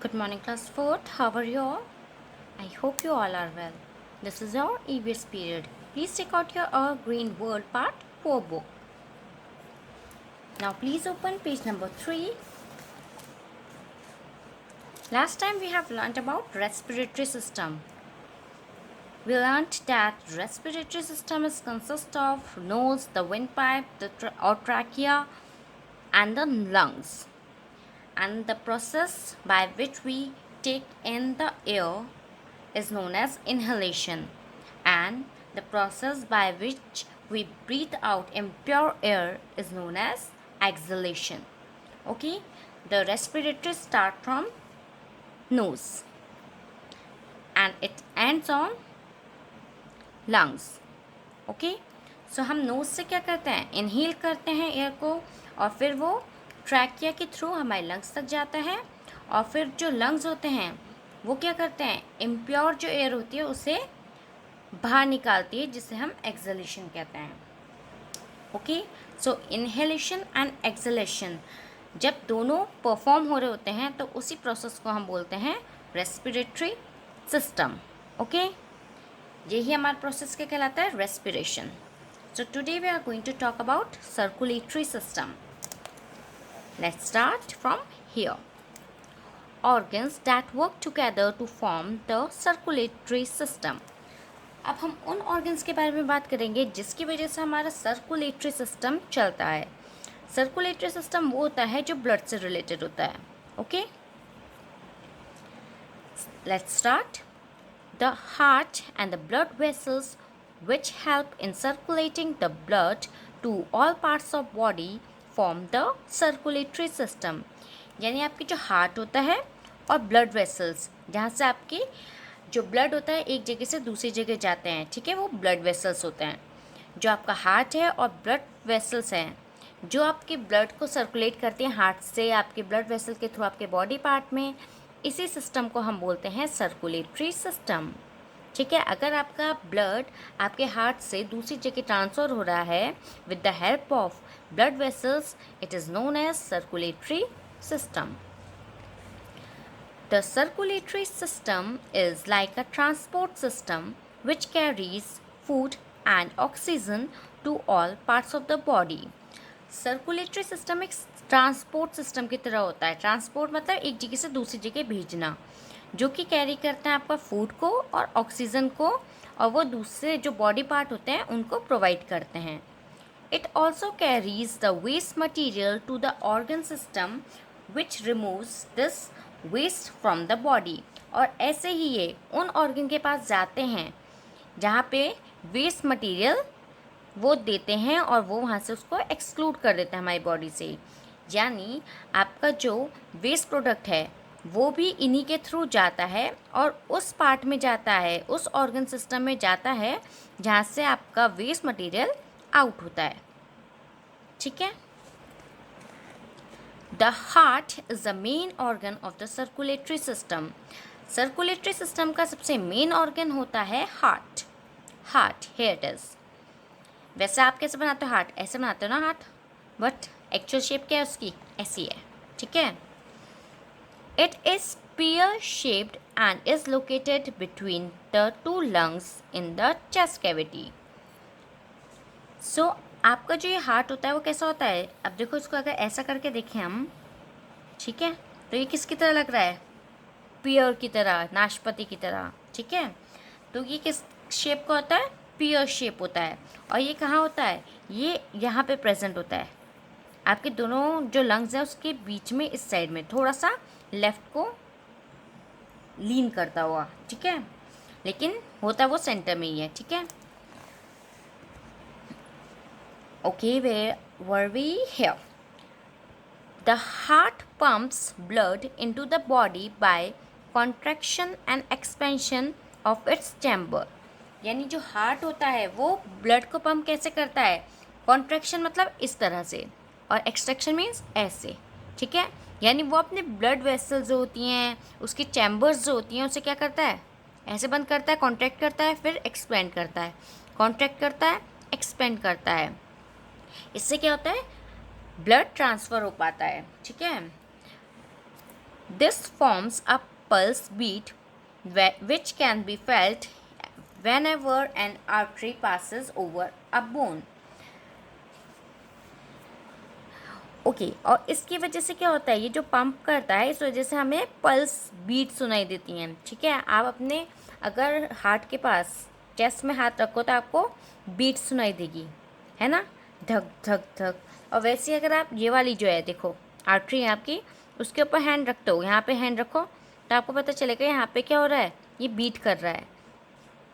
Good morning, class 4th. How are you all? I hope you all are well. This is our EVS period. Please take out your Green World Part 4 book. Now, please open page number 3. Last time we have learnt about respiratory system. We learnt that respiratory system is consist of nose, the windpipe, or trachea, and the lungs. And the process by which we take in the air is known as inhalation, and the process by which we breathe out impure air is known as exhalation. Okay, the respiratory start from nose and it ends on lungs. Okay, so हम nose से क्या करते हैं, inhale करते हैं air को, और फिर वो ट्रैकिया के थ्रू हमारे लंग्स तक जाता है, और फिर जो लंग्स होते हैं वो क्या करते हैं, इम्प्योर जो एयर होती है उसे बाहर निकालती है, जिसे हम एक्सलेशन कहते हैं. Okay, so inhalation and acceleration जब दोनों परफॉर्म हो रहे होते हैं तो उसी प्रोसेस को हम बोलते हैं रेस्पिरेटरी सिस्टम. ओके, यही हमारा प्रोसेस क्या कहलाता है, respiration. So today we are going to talk about circulatory system. Let's start from here. Organs that work together to form the circulatory system. अब हम उन ऑर्गन्स के बारे में बात करेंगे जिसकी वजह से हमारा सर्कुलेटरी सिस्टम चलता है. सर्कुलेटरी सिस्टम वो होता है जो ब्लड से रिलेटेड होता है. Okay, let's start. The heart and the blood vessels which help in circulating the blood to all parts of body form the circulatory system. यानी आपकी जो हार्ट होता है और ब्लड वेसल्स, जहाँ से आपकी जो ब्लड होता है एक जगह से दूसरी जगह जाते हैं, ठीक है, वो ब्लड वेसल्स होते हैं. जो आपका हार्ट है और ब्लड वेसल्स हैं जो आपके ब्लड को सर्कुलेट करती हैं हार्ट से आपके ब्लड वेसल के थ्रू आपके बॉडी पार्ट में, इसी सिस्टम को हम बोलते हैं सर्कुलेटरी सिस्टम. ठीक है, अगर आपका ब्लड आपके हार्ट से दूसरी जगह ट्रांसफ़र हो रहा है with the help of blood vessels, it is known as circulatory system. The circulatory system is like a transport system which carries food and oxygen to all parts of the body. Circulatory system एक transport system की तरह होता है. Transport मतलब एक जगह से दूसरी जगह भेजना, जो कि कैरी करता है आपका फूड को और ऑक्सीजन को, और वो दूसरे जो बॉडी पार्ट होते हैं उनको प्रोवाइड करते हैं. It also carries the waste material to the organ system which removes this waste from the body. और ऐसे ही ये उन ऑर्गन के पास जाते हैं जहाँ पे वेस्ट मटेरियल वो देते हैं और वो वहाँ से उसको एक्सक्लूड कर देते हैं हमारी बॉडी से. यानी आपका जो वेस्ट प्रोडक्ट है वो भी इन्हीं के थ्रू जाता है और उस पार्ट में जाता है, उस ऑर्गन सिस्टम में जाता है जहाँ से आपका वेस्ट मटेरियल आउट होता है. ठीक है. The heart is the main organ of the circulatory system. Circulatory system का सबसे मेन ऑर्गन होता है heart. Heart, here it is. वैसे आप कैसे बनाते हो हार्ट, ऐसे बनाते हो ना हार्ट, बट एक्चुअल शेप क्या है उसकी, ऐसी है. ठीक है. It is spear shaped and is located between the two lungs in the chest cavity. So आपका जो ये हार्ट होता है वो कैसा होता है, अब देखो इसको अगर ऐसा करके देखें हम, ठीक है, तो ये किसकी तरह लग रहा है, पियर की तरह, नाशपाती की तरह. ठीक है, तो ये किस शेप का होता है, पियर शेप होता है. और ये कहाँ होता है, ये यहाँ पे प्रेजेंट होता है आपके दोनों जो लंग्स हैं उसके बीच में, इस साइड में थोड़ा सा लेफ्ट को लीन करता हुआ. ठीक है, लेकिन होता वो सेंटर में ही है. ठीक है. Okay, where were we? Here. The heart pumps blood into the body by contraction and expansion of its chamber. यानी जो हार्ट होता है वो ब्लड को पंप कैसे करता है, कॉन्ट्रैक्शन मतलब इस तरह से, और एक्सट्रैक्शन मीन्स ऐसे. ठीक है, यानी वो अपने ब्लड वेसल्स जो होती हैं, उसकी चैम्बर्स जो होती हैं, उसे क्या करता है, ऐसे बंद करता है, कॉन्ट्रैक्ट करता है, फिर एक्सपेंड करता है, कॉन्ट्रैक्ट करता है, एक्सपेंड करता है. इससे क्या होता है, ब्लड ट्रांसफ़र हो पाता है. ठीक है. This forms a pulse beat which can be felt whenever an artery passes over a bone. Okay और इसकी वजह से क्या होता है, ये जो पंप करता है इस वजह से हमें पल्स बीट सुनाई देती हैं. ठीक है, आप अपने अगर हार्ट के पास चेस्ट में हाथ रखो तो आपको बीट सुनाई देगी, है ना, धक धक धक. और वैसे अगर आप ये वाली जो है देखो आर्टरी है आपकी, उसके ऊपर हैंड रखते हो, यहाँ पे हैंड रखो तो आपको पता चलेगा यहाँ पे क्या हो रहा है, ये बीट कर रहा है.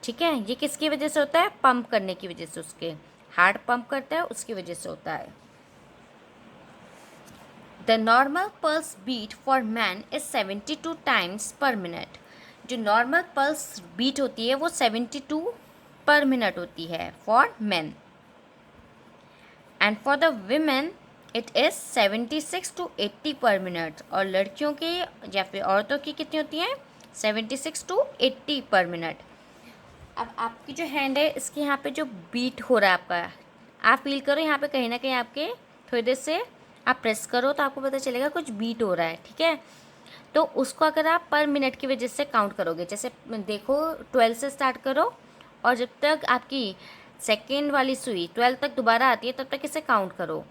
ठीक है, ये किसकी वजह से होता है, पंप करने की वजह से, उसके हार्ट पंप करता है उसकी वजह से होता है. The normal pulse beat for man is 72 times per minute. जो normal pulse beat होती है वो 72 पर मिनट होती है for men. And for the women it is 76 to 80 per minute. और लड़कियों की या फिर औरतों की कितनी होती है, 76 to 80 पर मिनट. अब आपकी जो हैंड है इसके यहाँ पे जो बीट हो रहा है आपका, आप फील करो यहाँ पे कहीं ना कहीं आपके थोड़ी देर से आप प्रेस करो तो आपको पता चलेगा कुछ बीट हो रहा है. ठीक है, तो उसको अगर आप पर मिनट की वजह से काउंट करोगे, जैसे देखो 12 से स्टार्ट करो और जब तक आपकी सेकेंड वाली सुई 12 तक दोबारा आती है तब तक इसे काउंट करो.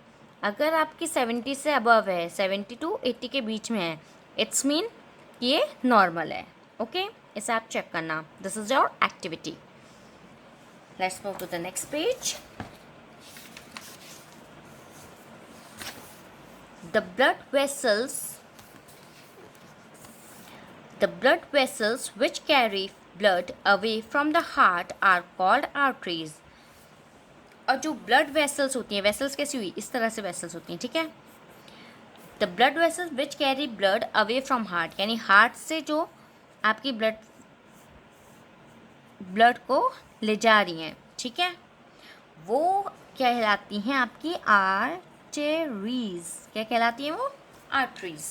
अगर आपकी 70 से अबव है, 70 to 80 के बीच में है, इट्स मीन ये नॉर्मल है. ओके, इसे आप चेक करना. This is your activity. Let's move to the next page. The blood vessels which carry blood away from the heart are called arteries. और जो blood vessels होती हैं, vessels कैसी हुई, इस तरह से vessels होती हैं. ठीक है, the blood vessels which carry blood away from heart, यानी हार्ट से जो आपकी ब्लड को ले जा रही हैं. ठीक है, वो कहलाती हैं आपकी आर्टरीज. क्या कहलाती हैं वो, arteries.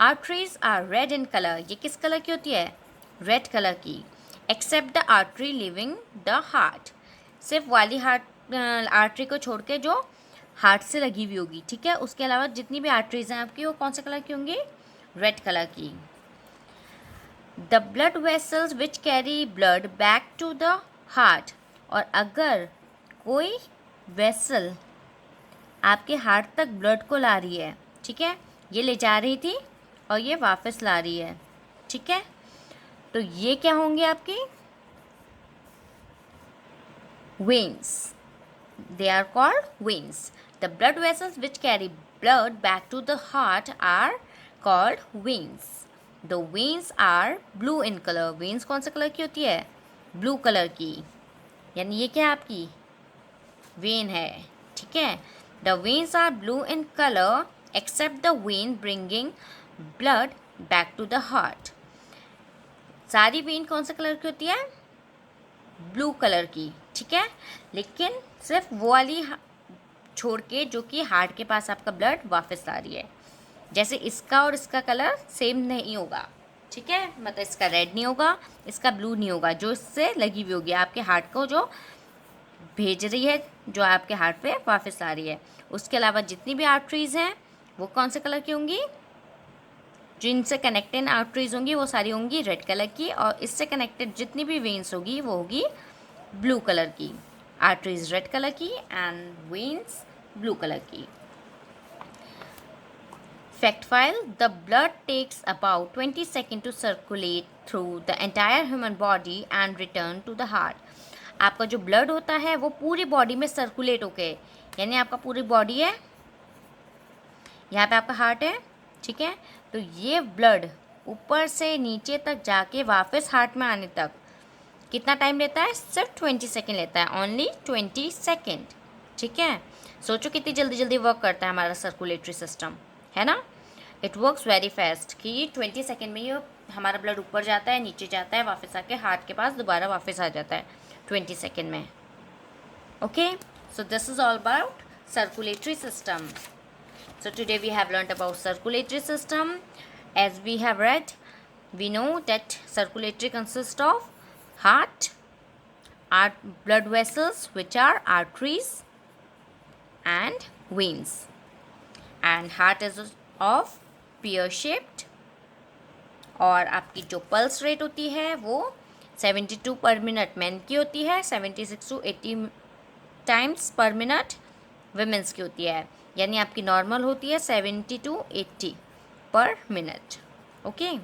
Arteries are red in colour. ये किस कलर की होती है, रेड कलर की. Except the artery living the heart. सिर्फ वाली आर्टरी को छोड़ के जो हार्ट से लगी हुई होगी. ठीक है, उसके अलावा जितनी भी आर्टरीज हैं आपकी वो कौन से कलर की होंगी, रेड कलर की. The blood vessels which carry blood back to the heart. और अगर कोई वेसल आपके हार्ट तक ब्लड को ला रही है, ठीक है, ये ले जा रही थी और ये वापस ला रही है. ठीक है, तो ये क्या होंगे आपकी veins. They are called veins. The blood vessels which carry blood back to the heart are called veins. The veins are blue in color. Veins कौन से कलर की होती है, ब्लू कलर की. यानी ये क्या आपकी वेन है. ठीक है, the veins are blue in color except the vein bringing blood back to the heart. सारी वेन कौन से कलर की होती है, ब्लू कलर की. ठीक है, लेकिन सिर्फ वो वाली छोड़ के जो कि हार्ट के पास आपका ब्लड वापस ला रही है. जैसे इसका और इसका कलर सेम नहीं होगा. ठीक है, मतलब इसका रेड नहीं होगा, इसका ब्लू नहीं होगा. जो इससे लगी हुई होगी आपके हार्ट को जो भेज रही है, जो आपके हार्ट पे वापस ला रही है. उसके अलावा जितनी भी आर्टरीज हैं वो कौन से कलर की होंगी, जिनसे कनेक्टेड आर्टरीज होंगी वो सारी होंगी रेड कलर की. और इससे कनेक्टेड जितनी भी वेन्स होगी वो होगी ब्लू कलर की. आर्टरीज रेड कलर की एंड वेन्स ब्लू कलर की. Fact file: the blood takes about 20 seconds to circulate through the entire human body and return to the heart. आपका जो ब्लड होता है वो पूरी बॉडी में सर्कुलेट होके, यानी आपका पूरी बॉडी है, यहाँ पे आपका हार्ट है. ठीक है, तो ये ब्लड ऊपर से नीचे तक जाके वापस हार्ट में आने तक कितना टाइम लेता है, सिर्फ 20 सेकेंड लेता है. Only 20 second. ठीक है, सोचो कितनी जल्दी जल्दी वर्क करता है हमारा सर्कुलेटरी सिस्टम, है ना. इट वर्क्स वेरी फास्ट कि 20 सेकेंड में ये हमारा ब्लड ऊपर जाता है, नीचे जाता है, वापस आके हार्ट के पास दोबारा वापस आ जाता है 20 सेकेंड में. Okay, so this is all about circulatory system. So today we have learnt about circulatory system. As we have read, we know that circulatory consists of heart, blood vessels which are arteries and veins, and heart is of pear shaped, और आपकी जो pulse rate होती है वो 72 पर minute man की होती है, 76 to 80 times per minute women's की होती है, यानी आपकी नॉर्मल होती है 70 to 80 per minute. Okay,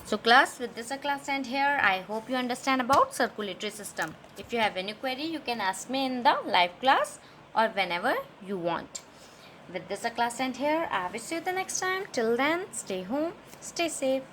so class, with this a class end here. I hope you understand about circulatory system. If you have any query, you can ask me in the live class or whenever you want. With this a class end here. I will see you the next time. Till then, stay home, stay safe.